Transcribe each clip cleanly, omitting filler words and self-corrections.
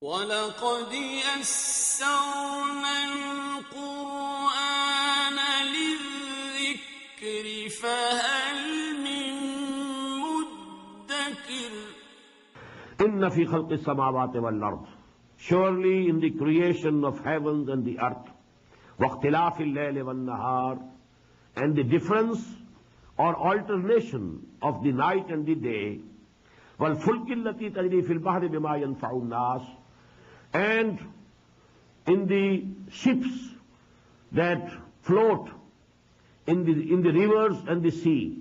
وَلَقَدْ يَسَّرْنَا الْقُرْآنَ لِلذِّكْرِ فَهَلْ مِن مُّدَّكِرٍ إِنَّ فِي خَلْقِ السَّمَاوَاتِ وَالْأَرْضِ. Surely in the creation of heavens and the earth, وَاخْتِلَافِ اللَّيْلِ وَالنَّهَارِ, and the difference or alternation of the night and the day, وَالْفُلْكِ الَّتِي تَجْرِي فِي الْبَحْرِ بِمَا يَنْفَعُ النَّاسِ, and in the ships that float in the rivers and the sea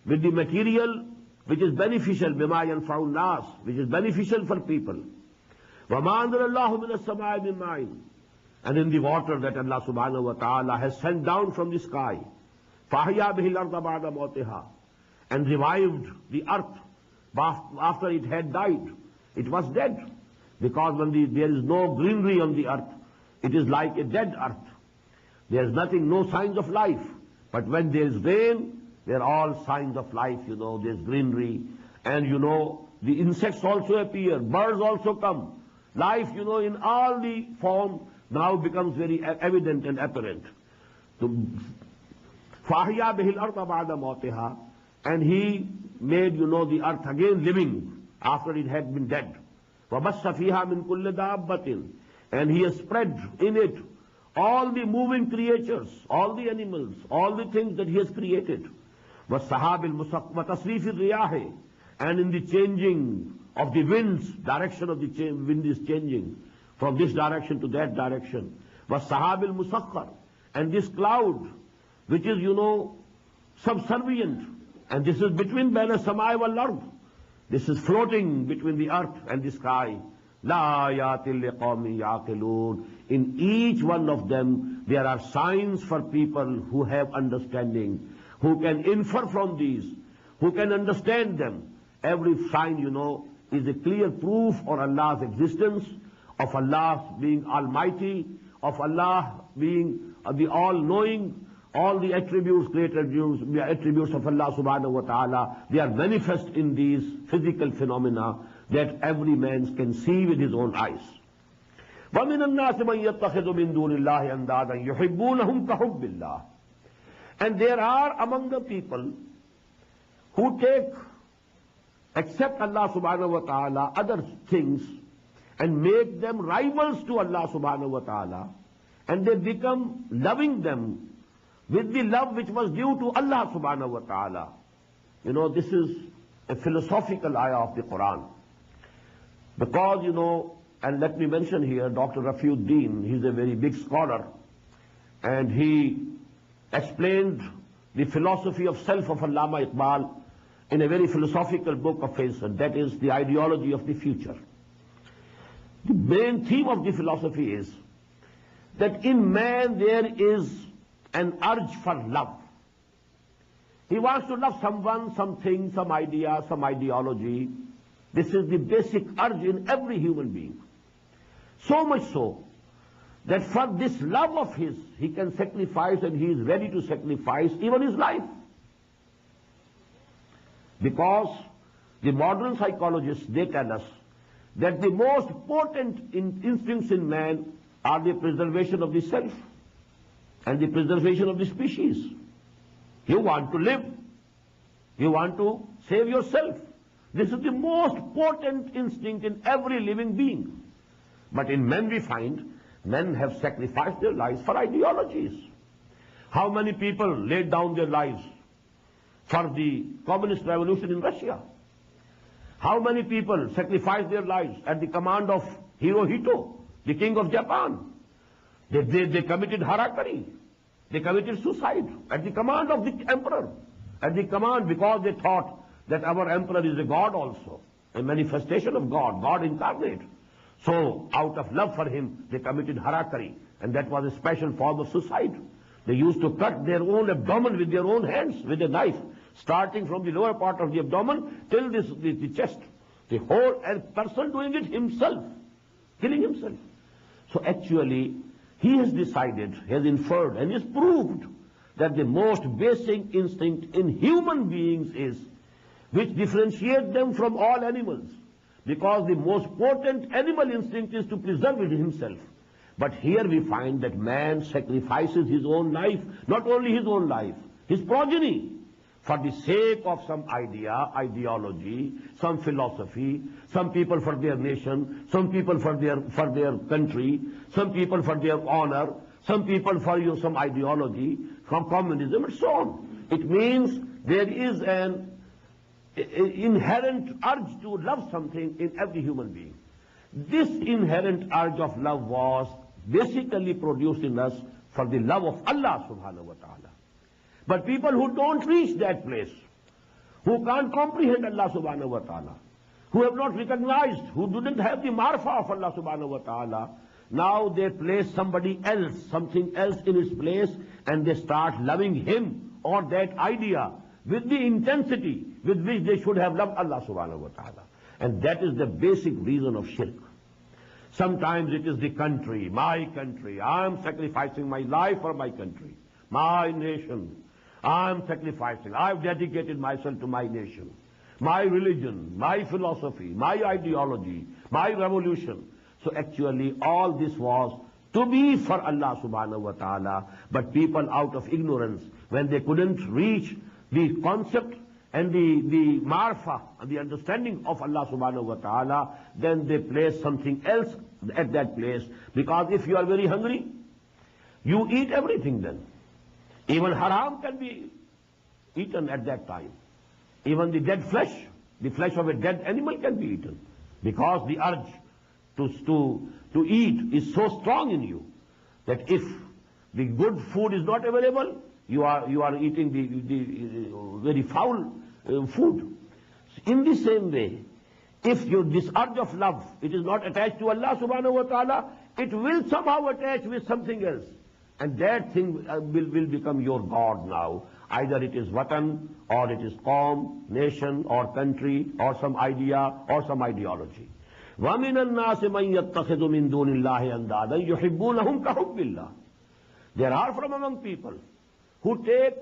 with the material which is beneficial, بِمَا يَنْفَعُ النَّاسِ, which is beneficial for people. وَمَا أَنزَلَ اللَّهُ مِنَ السَّمَاءِ مِن مَّاءٍ, and in the water that Allah subhanahu wa ta'ala has sent down from the sky. فَأَحْيَا بِهِ الْأَرْضَ بَعْدَ مَوْتِهَا, and revived the earth after it had died. It was dead, because when there is no greenery on the earth, it is like a dead earth. There is nothing, no signs of life. But when there is rain, there are all signs of life, there's greenery. And the insects also appear, birds also come. Life, in all the form now becomes very evident and apparent. فَأَحْيَا بِهِ الْأَرْضَ بَعْدَ مَوْتِهَا, and he made, the earth again living after it had been dead. وَبَثَّ فِيهَا مِن كُلِّ دَابَّةٍ, and he has spread in it all the moving creatures, all the animals, all the things that he has created. وَالسَّحَابِ وَتَصْرِيفِ الرِّيَاحِ, and in the changing of the winds, direction of the wind is changing from this direction to that direction. وَالسَّحَابِ الْمُسَخَّرِ, and this cloud which is, subservient, and this is between بَيْنَ السَّمَاءِ وَالْأَرْضِ, this is floating between the earth and the sky. لَآيَاتٍ لِقَوْمٍ يَعْقِلُونَ, in each one of them there are signs for people who have understanding, who can infer from these, who can understand them. Every sign, is a clear proof of Allah's existence, of Allah being almighty, of Allah being the all-knowing. All the attributes, great attributes of Allah subhanahu wa ta'ala, they are manifest in these physical phenomena that every man can see with his own eyes. وَمِنَ النَّاسِ مَنْ يَتَّخِذُ مِن دُونِ اللَّهِ أَنْدَادًا يُحِبُّونَهُمْ كَحُبِّ اللَّهِ, and there are among the people who accept Allah subhanahu wa ta'ala other things and make them rivals to Allah subhanahu wa ta'ala, and they become loving them with the love which was due to Allah subhanahu wa ta'ala. This is a philosophical ayah of the Quran. Because, and let me mention here, Dr. Rafiuddin, he's a very big scholar, and he explained the philosophy of self of Allama Iqbal in a very philosophical book of his, and that is the ideology of the future. The main theme of the philosophy is that in man there is an urge for love. He wants to love someone, something, some idea, some ideology. This is the basic urge in every human being. So much so that for this love of his, he can sacrifice, and he is ready to sacrifice even his life. Because the modern psychologists, they tell us that the most potent instincts in man are the preservation of the self and the preservation of the species. You want to live. You want to save yourself. This is the most potent instinct in every living being. But in men we find, men have sacrificed their lives for ideologies. How many people laid down their lives for the communist revolution in Russia? How many people sacrificed their lives at the command of Hirohito, the king of Japan? They committed harakiri. They committed suicide at the command of the emperor. At the command, because they thought that our emperor is a god also, a manifestation of God, God incarnate. So out of love for him, they committed harakiri, and that was a special form of suicide. They used to cut their own abdomen with their own hands, with a knife, starting from the lower part of the abdomen till the chest. The whole person doing it himself, killing himself. So actually, he has decided, has inferred, and has proved that the most basic instinct in human beings is, which differentiates them from all animals, because the most potent animal instinct is to preserve himself. But here we find that man sacrifices his own life, not only his own life, his progeny, for the sake of some idea, ideology, some philosophy, some people for their nation, some people for their country, some people for their honor, some people for some ideology, from communism and so on. It means there is an inherent urge to love something in every human being. This inherent urge of love was basically produced in us for the love of Allah subhanahu wa ta'ala. But people who don't reach that place, who can't comprehend Allah subhanahu wa ta'ala, who have not recognized, who didn't have the marfa of Allah subhanahu wa ta'ala, now they place somebody else, something else in his place, and they start loving him or that idea with the intensity with which they should have loved Allah subhanahu wa ta'ala. And that is the basic reason of shirk. Sometimes it is the country, my country. I am sacrificing my life for my country, my nation. I am sacrificing. I have dedicated myself to my nation, my religion, my philosophy, my ideology, my revolution. So actually all this was to be for Allah subhanahu wa ta'ala, but people out of ignorance, when they couldn't reach the concept and the marfa, the understanding of Allah subhanahu wa ta'ala, then they place something else at that place. Because if you are very hungry, you eat everything then. Even haram can be eaten at that time. Even the dead flesh, the flesh of a dead animal can be eaten. Because the urge to eat is so strong in you that if the good food is not available, you are eating the very foul food. In the same way, if this urge of love, it is not attached to Allah subhanahu wa ta'ala, it will somehow attach with something else. And that thing will become your God now. Either it is watan, or it is qawm, nation, or country, or some idea, or some ideology. وَمِنَ النَّاسِ مَنْ يَتَّخِذُ مِنْ دُونِ اللَّهِ أَنْدَادًا يُحِبُّونَهُمْ كَحُبِّ اللَّهِ. There are from among people who take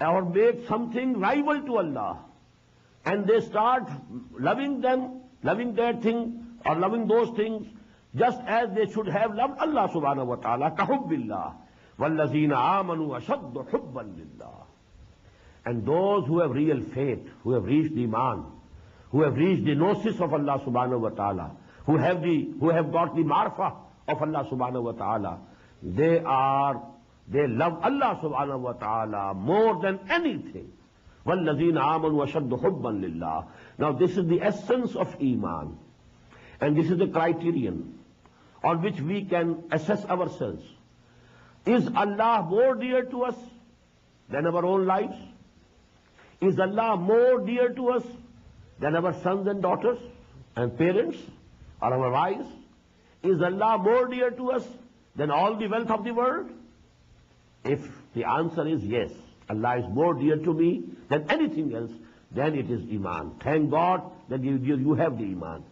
or make something rival to Allah, and they start loving them, loving that thing, or loving those things, just as they should have loved Allah subhanahu wa ta'ala, كَحُبِّ اللَّهِ وَالَّذِينَ آمَنُوا أَشَدُّ حُبًّا لِلَّهِ. And those who have real faith, who have reached the iman, who have reached the gnosis of Allah subhanahu wa ta'ala, who have got the marfa of Allah subhanahu wa ta'ala, they love Allah subhanahu wa ta'ala more than anything. وَالَّذِينَ آمَنُوا أَشَدُّ حُبًّا لِلَّهِ. Now this is the essence of iman, and this is the criterion on which we can assess ourselves. Is Allah more dear to us than our own lives? Is Allah more dear to us than our sons and daughters and parents or our wives? Is Allah more dear to us than all the wealth of the world? If the answer is yes, Allah is more dear to me than anything else, then it is iman. Thank God that you have the iman.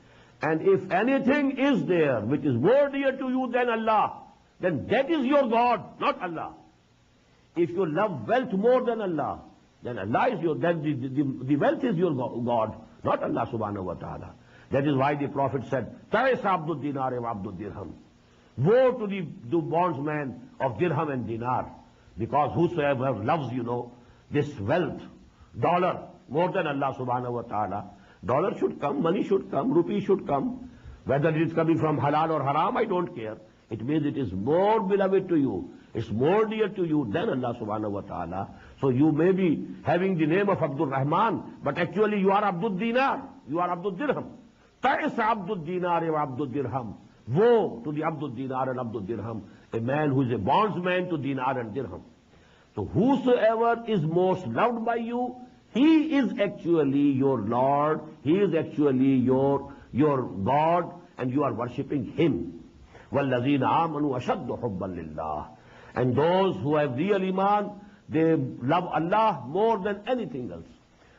And if anything is there which is more dear to you than Allah, then that is your God, not Allah. If you love wealth more than Allah, then Allah is the wealth is your God, not Allah subhanahu wa ta'ala. That is why the Prophet said, Ta'is abdul dinar wa abdul dirham. Woe to the bondsman of dirham and dinar. Because whosoever loves, this wealth, dollar, more than Allah subhanahu wa ta'ala, dollar should come, money should come, rupee should come. Whether it is coming from halal or haram, I don't care. It means it is more beloved to you. It's more dear to you than Allah subhanahu wa ta'ala. So you may be having the name of Abdul Rahman, but actually you are Abdul Dinar, you are Abdul Dirham. Ta'is Abdul Dinar wa Abdul Dirham. Woe to the Abdul Dinar and Abdul Dirham, a man who is a bondsman to Dinar and Dirham. So whosoever is most loved by you, he is actually your Lord, he is actually your God, and you are worshipping him. وَالَّذِينَ آمَنُوا أَشَدُّ حُبًّا لِلَّهِ. And those who have real iman, they love Allah more than anything else.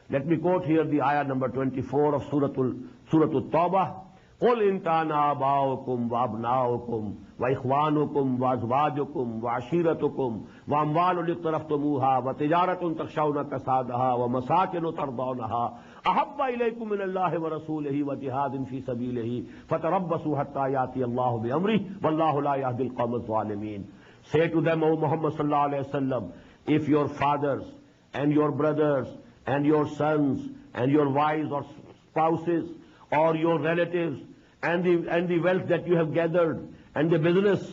Let me quote here the ayah number 24 of Surah Al-Tawbah. قل إن كان آباؤكم وأبناؤكم وإخوانكم وأزواجكم وعشيرتكم وأموال اقترفتموها وتجارة تخشون كسادها ومساكن ترضونها أحب إليكم من الله ورسوله وجهاد في سبيله فتربصوا حتى يأتي الله بأمره والله لا يهدي القوم الظالمين. Say to them, O Muhammad sallallahu alayhi wa sallam, if your fathers and your brothers and your sons and your wives or spouses or your relatives and the wealth that you have gathered and the business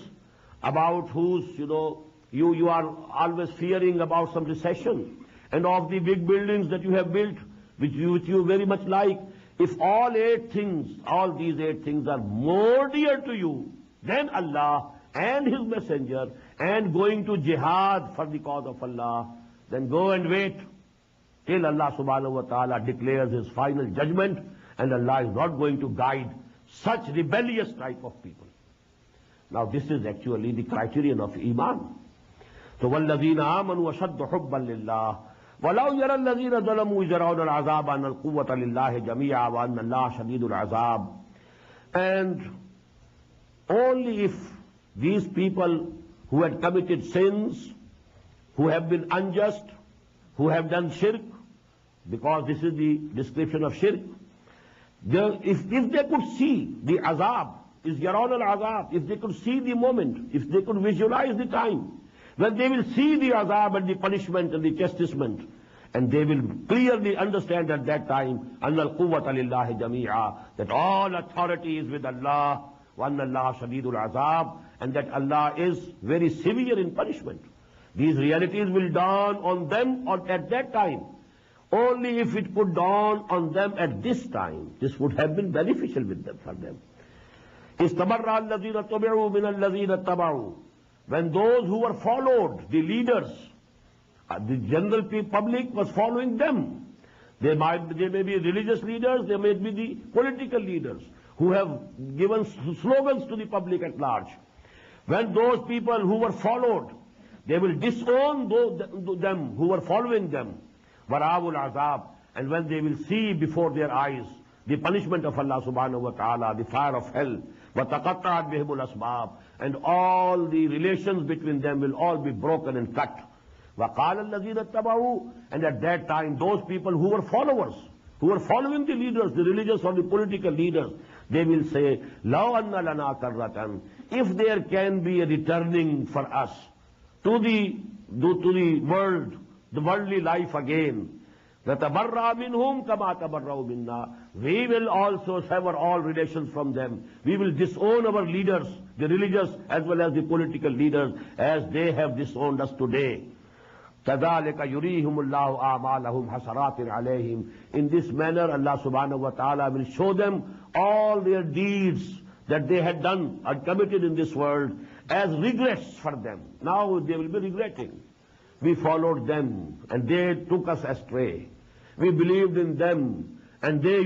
about whose, you are always fearing about some recession, and of the big buildings that you have built, which you very much like, if all these eight things are more dear to you than Allah and His Messenger and going to jihad for the cause of Allah, then go and wait till Allah subhanahu wa ta'ala declares His final judgment, and Allah is not going to guide such rebellious type of people. Now this is actually the criterion of Iman. So وَالَّذِينَ آمَنُوا وَشَدُّ حُبًّا لِلَّهِ وَلَوْ يَرَى الَّذِينَ ظَلَمُوا يَرَوْنَ الْعَذَابَ أَنَّ الْقُوَّةَ لِلَّهِ جَمِيعًا وَأَنَّ اللَّهَ شَدِيدُ الْعَذَابِ. And only if these people who had committed sins, who have been unjust, who have done shirk, because this is the description of shirk, if they could see the azab, is yaron al-azab, if they could see the moment, if they could visualize the time, when they will see the azab and the punishment and the chastisement, and they will clearly understand at that time, أَنَّ الْقُوَّةَ لِلَّهِ جَمِيعًا, that all authority is with Allah, وَأَنَّ اللَّهَ شَدِيدُ الْعَذَابِ, and that Allah is very severe in punishment. These realities will dawn on them at that time. Only if it could dawn on them at this time, this would have been beneficial for them. استبرأ الذين تبعوا من الذين اتبعوا. When those who were followed, the leaders, the general public was following them. They may be religious leaders, they may be the political leaders who have given slogans to the public at large. When those people who were followed, they will disown them who were following them. وَرَاوُ الْعَذَابِ. And when they will see before their eyes the punishment of Allah subhanahu wa ta'ala, the fire of hell, وَتَقَطَّعَتْ بِهِمُ الْأَسْبَابِ, and all the relations between them will all be broken and cut. وَقَالَ الَّذِينَ اتَّبَعُوا. And at that time, those people who were followers, who were following the leaders, the religious or the political leaders, they will say, لَوْ أَنَّ لَنَا كَرَّةً. If there can be a returning for us to the world, the worldly life again, نَتَبَرَّأَ مِنْهُمْ كَمَا تَبَرَّأُوا مِنَّا. We will also sever all relations from them. We will disown our leaders, the religious as well as the political leaders, as they have disowned us today. كَذَلِكَ يُرِيهِمُ اللَّهُ أَعْمَالَهُمْ حَسَرَاتٍ عَلَيْهِمْ. In this manner, Allah subhanahu wa ta'ala will show them all their deeds that they had done or committed in this world as regrets for them. Now they will be regretting. We followed them and they took us astray. We believed in them and they,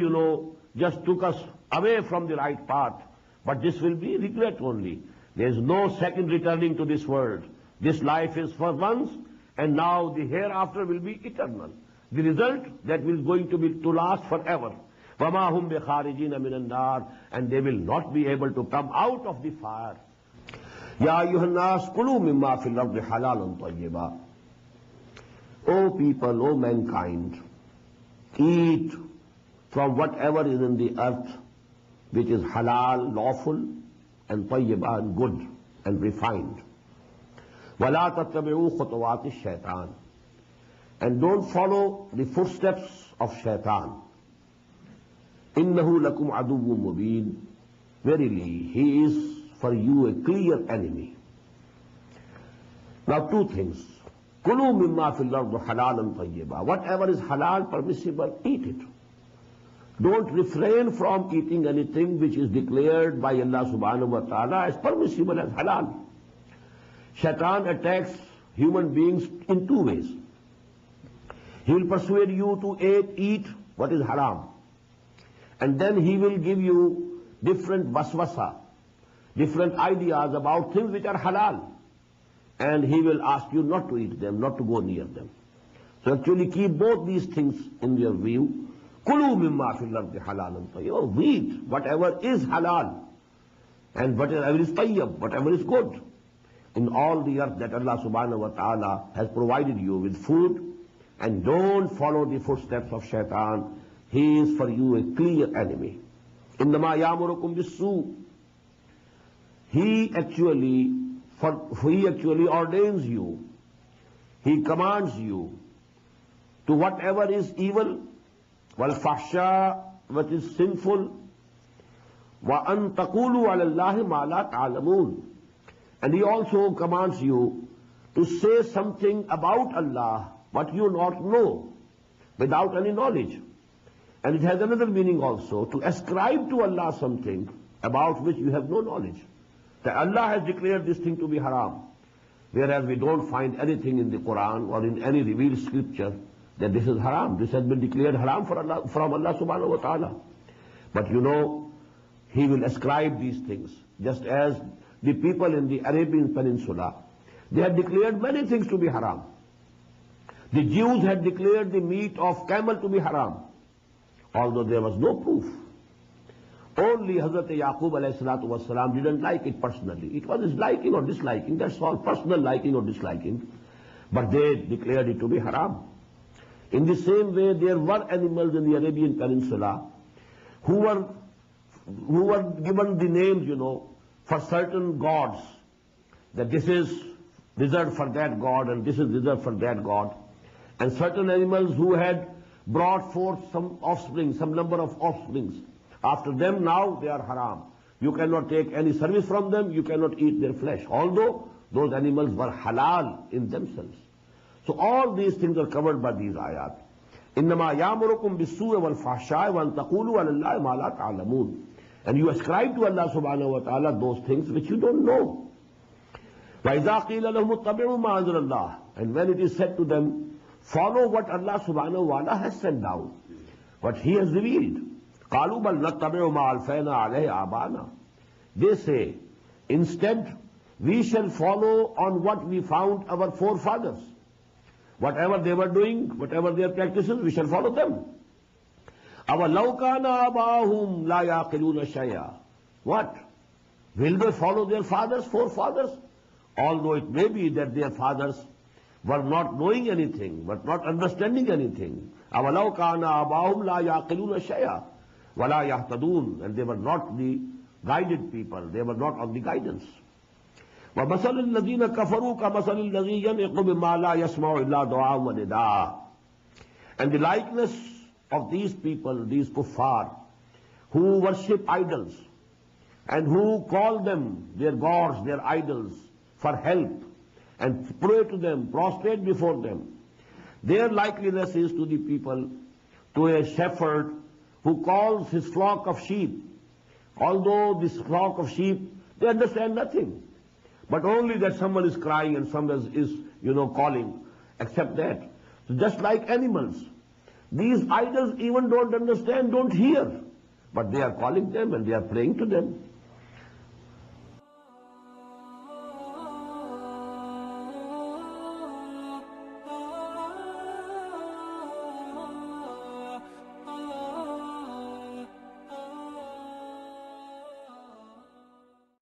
just took us away from the right path. But this will be regret only. There is no second returning to this world. This life is for once, and now the hereafter will be eternal. The result that is going to last forever. وَمَا هُمْ بِخَارِجِينَ مِنَ النَّارِ. And they will not be able to come out of the fire. يَا أَيُّهَا النَّاسُ كُلُوا مِمَّا فِي الْأَرْضِ حَلَالًا طَيِّبًا. O people, O mankind, eat from whatever is in the earth which is halal, lawful, and tayyiba, and good, and refined. وَلَا تَتَّبِعُوا خُطُوَاتِ الشَّيْطَانِ. And don't follow the footsteps of shaitan. إِنَّهُ لَكُمْ عَدُوٌّ مُبِينٌ. Verily, he is for you a clear enemy. Now two things. كُلُوا مِمَّا فِي الْأَرْضِ حَلَالًا طَيِّبًا. Whatever is halal, permissible, eat it. Don't refrain from eating anything which is declared by Allah subhanahu wa ta'ala as permissible, as halal. Shaitan attacks human beings in two ways. He will persuade you to eat what is haram. And then he will give you different waswasa, different ideas about things which are halal. And he will ask you not to eat them, not to go near them. So actually keep both these things in your view. Kulu mimma fil ardi halalan tayyib. Eat whatever is halal and whatever is tayyib, whatever is good in all the earth that Allah subhanahu wa ta'ala has provided you with food, and don't follow the footsteps of shaitan. He is for you a clear enemy. Innama yamurukum bis-su. He actually ordains you. He commands you to whatever is evil, wal fahsha, what is sinful, wa an taqulu ala Allahi ma la ta'lamun. And he also commands you to say something about Allah what you not know, without any knowledge. And it has another meaning also, to ascribe to Allah something about which you have no knowledge. That Allah has declared this thing to be haram, whereas we don't find anything in the Quran or in any revealed scripture that this is haram. This has been declared haram from Allah subhanahu wa ta'ala. But you know, He will ascribe these things, just as the people in the Arabian Peninsula, they had declared many things to be haram. The Jews had declared the meat of camel to be haram, although there was no proof. Only Hazrat Yaqub alayhi salatu wasalam didn't like it personally. It was his liking or disliking, that's all, personal liking or disliking. But they declared it to be haram. In the same way, there were animals in the Arabian Peninsula who were given the names, you know, for certain gods, that this is reserved for that god and this is reserved for that god. And certain animals who had brought forth some offspring, some number of offsprings. After them now they are haram. You cannot take any service from them, you cannot eat their flesh, although those animals were halal in themselves. So all these things are covered by these ayat. إِنَّمَا يَأْمُرُكُمْ بِالسُّوءِ وَالْفَحْشَاءِ وَأَن تَقُولُوا عَلَى اللَّهِ مَا لَا تَعْلَمُونَ. And you ascribe to Allah subhanahu wa ta'ala those things which you don't know. وَإِذَا قِيلَ لَهُمُ اتَّبِعُوا مَا أَنزَلَ اللَّهُ. And when it is said to them, follow what Allah subhanahu wa ta'ala has sent down, what He has revealed. قَالُوا بَلْ نَتَّبِعُ مَا أَلْفَيْنَا عَلَيْهِ آبَانَا. They say, instead, we shall follow on what we found our forefathers. Whatever they were doing, whatever their practices, we shall follow them. أَوَلَوْ كَانَ آبَاؤُهُمْ لَا يَعْقِلُونَ شَيْئًا. What? Will they follow their fathers, forefathers? Although it may be that their fathers were not knowing anything, but not understanding anything. أَوَلَوْ كَانَ آبَاؤُهُمْ لَا يَعْقِلُونَ شَيْئًا وَلَا يَهْتَدُونَ. And they were not the guided people, they were not on the guidance. وَمَثَلُ الَّذِينَ كَفَرُوا كَمَثَلِ الَّذِي يَنْعِقُ بِمَا لَا يَسْمَعُ إِلَّا دُعَاءً وَنِدَاءً. And the likeness of these people, these kuffar, who worship idols and who call them, their gods, their idols, for help and pray to them, prostrate before them, their likeliness is to the people, to a shepherd who calls his flock of sheep. Although this flock of sheep, they understand nothing, but only that someone is crying and someone is, calling, except that. So just like animals, these idols even don't understand, don't hear, but they are calling them and they are praying to them.